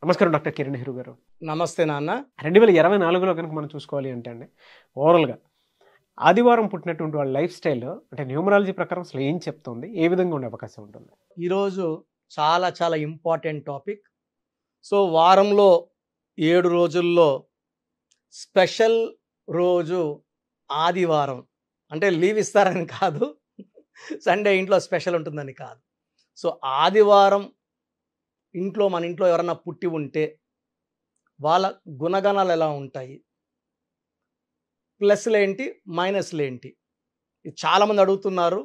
నమస్కారం డాక్టర్ కిరణ్ నెహ్రూ గారు. నమస్తే నాన్న. 2024లో కనుక మనం చూసుకోవాలి అంటే ఓవరాల్‌గా ఆదివారం పుట్టినటువంటి వాళ్ళ లైఫ్ స్టైల్ అంటే న్యూమరాలజీ ప్రకారం అసలు ఏం చెప్తుంది? ఏ విధంగా ఉండే అవకాశం ఉంటుంది? ఈరోజు చాలా ఇంపార్టెంట్ టాపిక్. సో వారంలో 7 రోజుల్లో స్పెషల్ రోజు ఆదివారం. అంటే లీవ్ ఇస్తారని కాదు, సండే ఇంట్లో స్పెషల్ ఉంటుందని కాదు. సో ఆదివారం మన ఇంట్లో ఎవరన్నా పుట్టి ఉంటే వాళ్ళ గుణగణాలు ఎలా ఉంటాయి, ప్లస్లేంటి మైనస్లేంటి, ఇది చాలామంది అడుగుతున్నారు.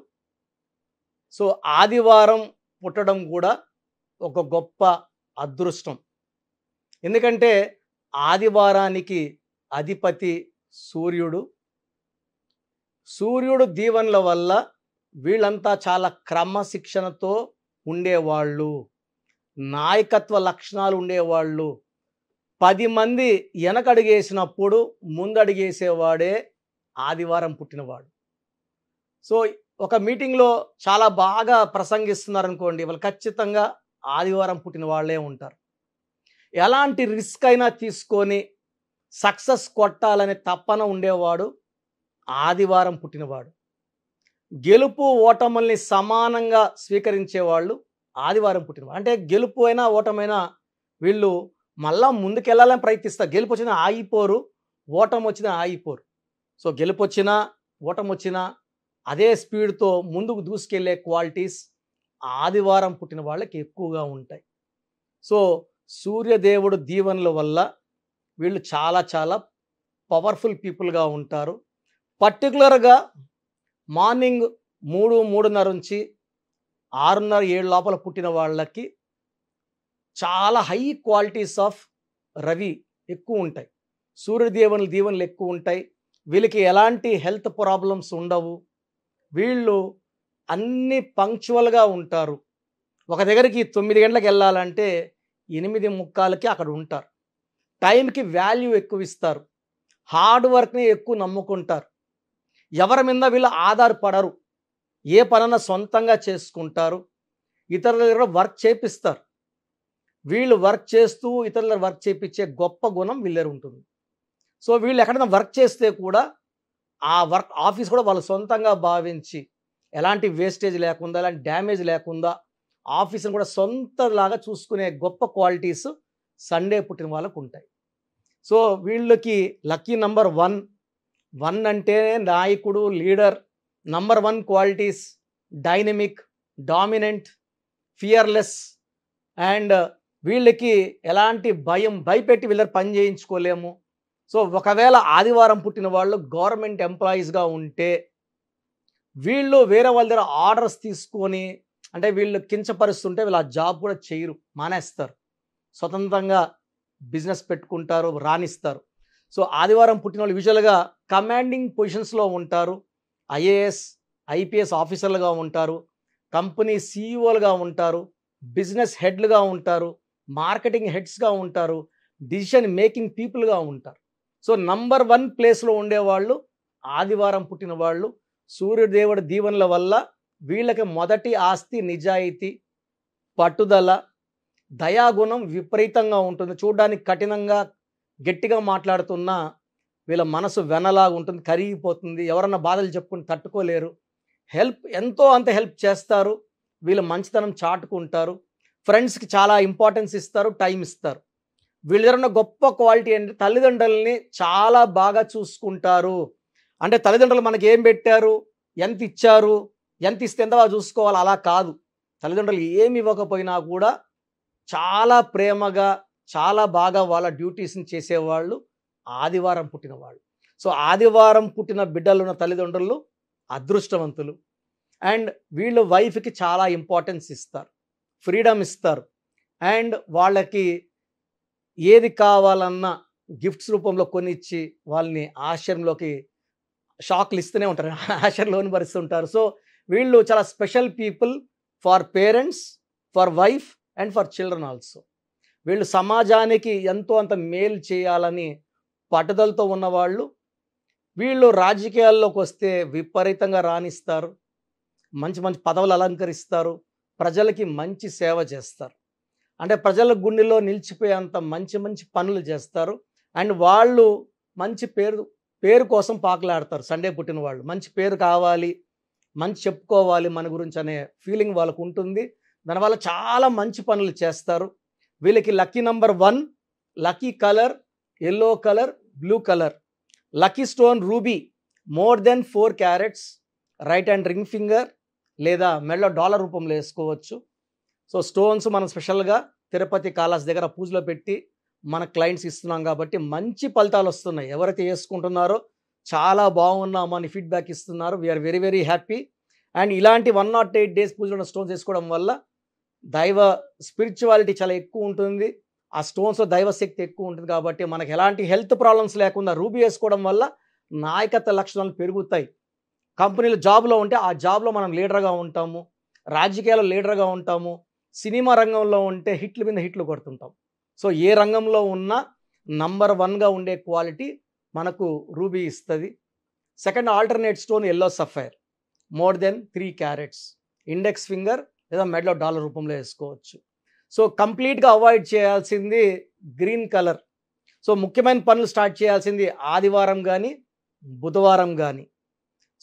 సో ఆదివారం పుట్టడం కూడా ఒక గొప్ప అదృష్టం. ఎందుకంటే ఆదివారానికి అధిపతి సూర్యుడు. సూర్యుడు దీవెనల వల్ల వీళ్ళంతా చాలా క్రమశిక్షణతో ఉండేవాళ్ళు, నాయకత్వ లక్షణాలు ఉండేవాళ్ళు. 10 మంది వెనకడుగేసినప్పుడు ముందడుగేసేవాడే ఆదివారం పుట్టినవాడు. సో ఒక మీటింగ్లో చాలా బాగా ప్రసంగిస్తున్నారనుకోండి, వాళ్ళు ఖచ్చితంగా ఆదివారం పుట్టిన వాళ్ళే ఉంటారు. ఎలాంటి రిస్క్ అయినా తీసుకొని సక్సెస్ కొట్టాలనే తపన ఉండేవాడు ఆదివారం పుట్టినవాడు. గెలుపు ఓటముల్ని సమానంగా స్వీకరించేవాళ్ళు ఆదివారం పుట్టినవాడు. అంటే గెలుపు అయినా ఓటమైనా వీళ్ళు మళ్ళా ముందుకెళ్ళాలని ప్రయత్నిస్తారు. గెలుపు వచ్చినా ఆగిపోరు, ఓటమి వచ్చినా ఆగిపోరు. సో గెలుపు వచ్చినా ఓటమి వచ్చినా అదే స్పీడ్తో ముందుకు దూసుకెళ్లే క్వాలిటీస్ ఆదివారం పుట్టిన వాళ్ళకి ఎక్కువగా ఉంటాయి. సో సూర్యదేవుడు దీవెనల వల్ల వీళ్ళు చాలా పవర్ఫుల్ పీపుల్గా ఉంటారు. పర్టికులర్గా మార్నింగ్ 3:30 నుంచి 6:30, 7 లోపల పుట్టిన వాళ్ళకి చాలా హై క్వాలిటీస్ ఆఫ్ రవి ఎక్కువ ఉంటాయి. దీవెనలు ఎక్కువ ఉంటాయి. వీళ్ళకి ఎలాంటి హెల్త్ ప్రాబ్లమ్స్ ఉండవు. వీళ్ళు అన్ని పంక్చువల్గా ఉంటారు. ఒక దగ్గరికి 9 గంటలకు వెళ్ళాలంటే 8:45కి అక్కడ ఉంటారు. టైంకి వాల్యూ ఎక్కువ ఇస్తారు. హార్డ్ వర్క్ని ఎక్కువ నమ్ముకుంటారు. ఎవరి మీద వీళ్ళు ఆధారపడరు. ఏ పనన్నా సొంతంగా చేసుకుంటారు. ఇతరుల దగ్గర వర్క్ చేపిస్తారు. వీళ్ళు వర్క్ చేస్తూ ఇతరుల వర్క్ చేపించే గొప్ప గుణం వీళ్ళ దగ్గర ఉంటుంది. సో వీళ్ళు ఎక్కడైనా వర్క్ చేస్తే కూడా ఆ వర్క్ ఆఫీస్ కూడా వాళ్ళు సొంతంగా భావించి ఎలాంటి వేస్టేజ్ లేకుండా, ఎలాంటి డ్యామేజ్ లేకుండా ఆఫీస్ని కూడా సొంతలాగా చూసుకునే గొప్ప క్వాలిటీస్ సండే పుట్టిన వాళ్ళకు ఉంటాయి. సో వీళ్ళకి లక్కీ నంబర్ 1 అంటే నాయకుడు, leader. Number 1 qualities dynamic, dominant, fearless. And వీళ్ళకి ఎలాంటి భయపెట్టి వీళ్ళ పని చేయించుకోలేము. సో ఒకవేళ ఆదివారం పుట్టిన వాళ్ళు గవర్నమెంట్ ఎంప్లాయీస్గా ఉంటే వీళ్ళు వేరే వాళ్ళ దగ్గర ఆర్డర్స్ తీసుకొని, అంటే వీళ్ళు కించపరుస్తుంటే వీళ్ళు ఆ జాబ్ కూడా చేయరు, మానేస్తారు. స్వతంత్రంగా బిజినెస్ పెట్టుకుంటారు, రాణిస్తారు. సో ఆదివారం పుట్టిన వాళ్ళు యూజువల్గా కమాండింగ్ పొజిషన్స్లో ఉంటారు. ఐఏఎస్, ఐపీఎస్ ఆఫీసర్లుగా ఉంటారు. కంపెనీ సీఈఓలుగా ఉంటారు. బిజినెస్ హెడ్లుగా ఉంటారు. మార్కెటింగ్ హెడ్స్గా ఉంటారు. డిసిషన్ మేకింగ్ పీపుల్గా ఉంటారు. సో నంబర్ 1 ప్లేస్లో ఉండేవాళ్ళు ఆదివారం పుట్టిన వాళ్ళు. సూర్యదేవుడి దీవెనల వల్ల వీళ్ళకి మొదటి ఆస్తి నిజాయితీ, పట్టుదల, దయాగుణం విపరీతంగా ఉంటుంది. చూడడానికి కఠినంగా గట్టిగా మాట్లాడుతున్నా వీళ్ళ మనసు వెనలాగా ఉంటుంది, కరిగిపోతుంది. ఎవరన్నా బాధలు చెప్పుకుని తట్టుకోలేరు. ఎంతో అంత హెల్ప్ చేస్తారు. వీళ్ళు మంచితనం చాటుకుంటారు. ఫ్రెండ్స్కి చాలా ఇంపార్టెన్స్ ఇస్తారు, టైం ఇస్తారు. వీళ్ళ దగ్గర ఉన్న గొప్ప క్వాలిటీ అంటే తల్లిదండ్రులని చాలా బాగా చూసుకుంటారు. అంటే తల్లిదండ్రులు మనకి ఏం పెట్టారు, ఎంత ఇచ్చారు, ఎంత ఇస్తే ఎంత బాగా చూసుకోవాలి, అలా కాదు. తల్లిదండ్రులు ఏమి ఇవ్వకపోయినా కూడా చాలా ప్రేమగా, చాలా బాగా వాళ్ళ డ్యూటీస్ని చేసేవాళ్ళు ఆదివారం పుట్టిన వాళ్ళు. సో ఆదివారం పుట్టిన బిడ్డలు ఉన్న తల్లిదండ్రులు అదృష్టవంతులు. అండ్ వీళ్ళు వైఫ్కి చాలా ఇంపార్టెన్స్ ఇస్తారు, ఫ్రీడమ్ ఇస్తారు. అండ్ వాళ్ళకి ఏది కావాలన్నా గిఫ్ట్స్ రూపంలో కొనిచ్చి వాళ్ళని ఆశ్చర్యంలోకి షాక్లు ఇస్తూనే ఉంటారు, ఆశ్చర్యంలోని భరిస్తుంటారు. సో వీళ్ళు చాలా special people for parents, for wife and for children also. వీళ్ళు సమాజానికి ఎంతో అంత మేలు చేయాలని పట్టుదలతో ఉన్నవాళ్ళు. వీళ్ళు రాజకీయాల్లోకి వస్తే విపరీతంగా రాణిస్తారు. మంచి మంచి పదవులు అలంకరిస్తారు. ప్రజలకి మంచి సేవ చేస్తారు. అంటే ప్రజల గుండెలో నిలిచిపోయేంత మంచి మంచి పనులు చేస్తారు. అండ్ వాళ్ళు మంచి పేరు కోసం పాకులాడతారు. సండే పుట్టిన వాళ్ళు మంచి పేరు కావాలి, మంచి చెప్పుకోవాలి మన గురించి అనే ఫీలింగ్ వాళ్ళకు ఉంటుంది. దానివల్ల చాలా మంచి పనులు చేస్తారు. వీళ్ళకి lucky number 1, lucky colour yellow colour, blue colour, lucky stone ruby more than 4 carats, right hand ring finger లేదా మెడలో డాలర్ రూపంలో వేసుకోవచ్చు. సో స్టోన్స్ మనం స్పెషల్గా తిరుపతి కాళహస్తి దగ్గర పూజలో పెట్టి మన క్లయింట్స్ ఇస్తున్నాం కాబట్టి మంచి ఫలితాలు వస్తున్నాయి. ఎవరైతే వేసుకుంటున్నారో చాలా బాగున్నామని ఫీడ్బ్యాక్ ఇస్తున్నారు. We are very very happy. And ఇలాంటి 108 డేస్ పూజలో స్టోన్స్ వేసుకోవడం వల్ల దైవ స్పిరిచువాలిటీ చాలా ఎక్కువ ఉంటుంది. ఆ స్టోన్స్లో దైవశక్తి ఎక్కువ ఉంటుంది కాబట్టి మనకి ఎలాంటి హెల్త్ ప్రాబ్లమ్స్ లేకుండా రూబీ వేసుకోవడం వల్ల నాయకత్వ లక్షణాలు పెరుగుతాయి. కంపెనీలో జాబ్లో ఉంటే ఆ జాబ్లో మనం లీడర్గా ఉంటాము, రాజకీయాల్లో లీడర్గా ఉంటాము, సినిమా రంగంలో ఉంటే హిట్ల మీద హిట్లు కొడుతుంటాం. సో ఏ రంగంలో ఉన్నా నంబర్ 1గా ఉండే క్వాలిటీ మనకు రూబీ ఇస్తుంది. Second alternate stone yellow sapphire more than 3 carats, index finger లేదా మెడలో డాలర్ రూపంలో వేసుకోవచ్చు. సో కంప్లీట్గా అవాయిడ్ చేయాల్సింది గ్రీన్ కలర్. సో ముఖ్యమైన పనులు స్టార్ట్ చేయాల్సింది ఆదివారం కానీ బుధవారం కానీ.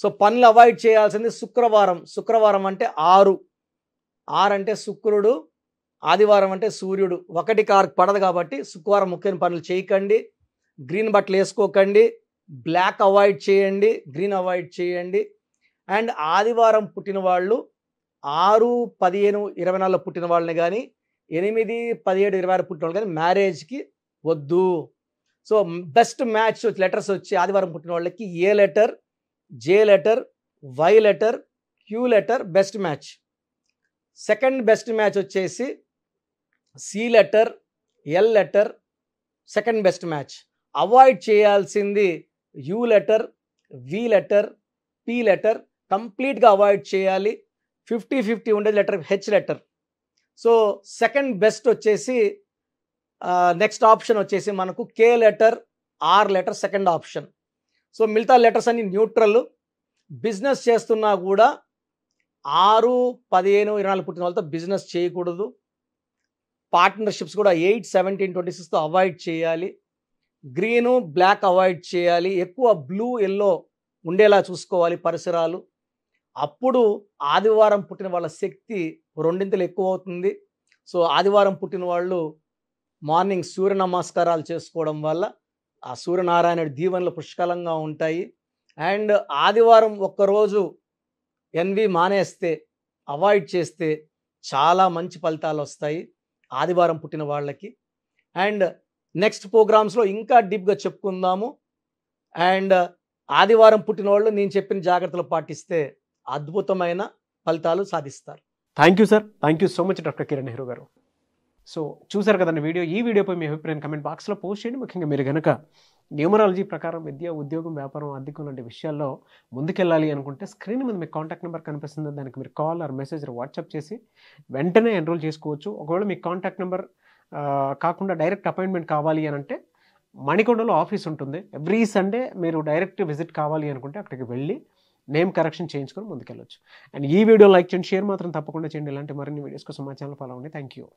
సో పనులు అవాయిడ్ చేయాల్సింది శుక్రవారం అంటే 6 అంటే శుక్రుడు, ఆదివారం అంటే సూర్యుడు, 1 కారు పడదు కాబట్టి శుక్రవారం ముఖ్యమైన పనులు చేయకండి. గ్రీన్ బట్టలు వేసుకోకండి, బ్లాక్ అవాయిడ్ చేయండి, గ్రీన్ అవాయిడ్ చేయండి. అండ్ ఆదివారం పుట్టిన వాళ్ళు 6, 15, 24లో పుట్టిన వాళ్ళని కానీ 8, 17, 26 పుట్టిన వాళ్ళు కానీ మ్యారేజ్కి వద్దు. సో బెస్ట్ మ్యాచ్ లెటర్స్ వచ్చి ఆదివారం పుట్టిన వాళ్ళకి A letter, J letter, Y letter, Q letter best match. Second best match వచ్చేసి C letter, L letter second best match. Avoid చేయాల్సింది U letter, V letter, P letter కంప్లీట్గా avoid చేయాలి. 50-50 ఉండేది letter H letter. So second best వచ్చేసి next option వచ్చేసి మనకు K letter, R letter second option. So మిగతా letters అన్ని neutral. Business చేస్తున్నా కూడా 6, 15, 24 పుట్టిన వాళ్ళతో బిజినెస్ చేయకూడదు. పార్ట్నర్షిప్స్ కూడా 8, 17, 26తో అవాయిడ్ చేయాలి. గ్రీను, బ్లాక్ అవాయిడ్ చేయాలి. ఎక్కువ బ్లూ, ఎల్లో ఉండేలా చూసుకోవాలి పరిసరాలు. అప్పుడు ఆదివారం పుట్టిన వాళ్ళ శక్తి 2 ఎక్కువ అవుతుంది. సో ఆదివారం పుట్టిన వాళ్ళు మార్నింగ్ సూర్య నమస్కారాలు చేసుకోవడం వల్ల ఆ సూర్యనారాయణుడి దీవెనలు పుష్కలంగా ఉంటాయి. అండ్ ఆదివారం ఒక్కరోజు ఎన్వి మానేస్తే, అవాయిడ్ చేస్తే చాలా మంచి ఫలితాలు వస్తాయి ఆదివారం పుట్టిన వాళ్ళకి. అండ్ నెక్స్ట్ ప్రోగ్రామ్స్లో ఇంకా డీప్గా చెప్పుకుందాము. అండ్ ఆదివారం పుట్టిన వాళ్ళు నేను చెప్పిన జాగ్రత్తలు పాటిస్తే అద్భుతమైన ఫలితాలు సాధిస్తారు. Thank you sir, thank you so much doctor Kiran Nehru గారు. సో చూసారు కదండి వీడియో. ఈ వీడియోపై మీ అభిప్రాయం కమెంట్ బాక్స్లో పోస్ట్ చేయండి. ముఖ్యంగా మీరు కనుక న్యూమరాలజీ ప్రకారం విద్య, ఉద్యోగం, వ్యాపారం, ఆర్థికం లాంటి విషయాల్లో ముందుకెళ్ళాలి అనుకుంటే స్క్రీన్ మీద మీకు కాంటాక్ట్ నెంబర్ కనిపిస్తుంది. దానికి మీరు కాల్ ఆర్ మెసేజ్ వాట్సాప్ చేసి వెంటనే ఎన్రోల్ చేసుకోవచ్చు. ఒకవేళ మీకు కాంటాక్ట్ నెంబర్ కాకుండా డైరెక్ట్ అపాయింట్మెంట్ కావాలి అని అంటే మణికొండలో ఆఫీస్ ఉంటుంది. ఎవ్రీ సండే మీరు డైరెక్ట్ విజిట్ కావాలి అనుకుంటే అక్కడికి వెళ్ళి నేమ్ కరెక్షన్ చేయించుకొని ముందుకెళ్ళొచ్చు. అండ్ ఈ వీడియో లైక్ చేయండి, షేర్ మాత్రం తప్పకుండా చేయండి. ఇలాంటి మరిన్ని వీడియోస్ కోసం మా ఛానల్ ఫాలో అవ్వండి. Thank you.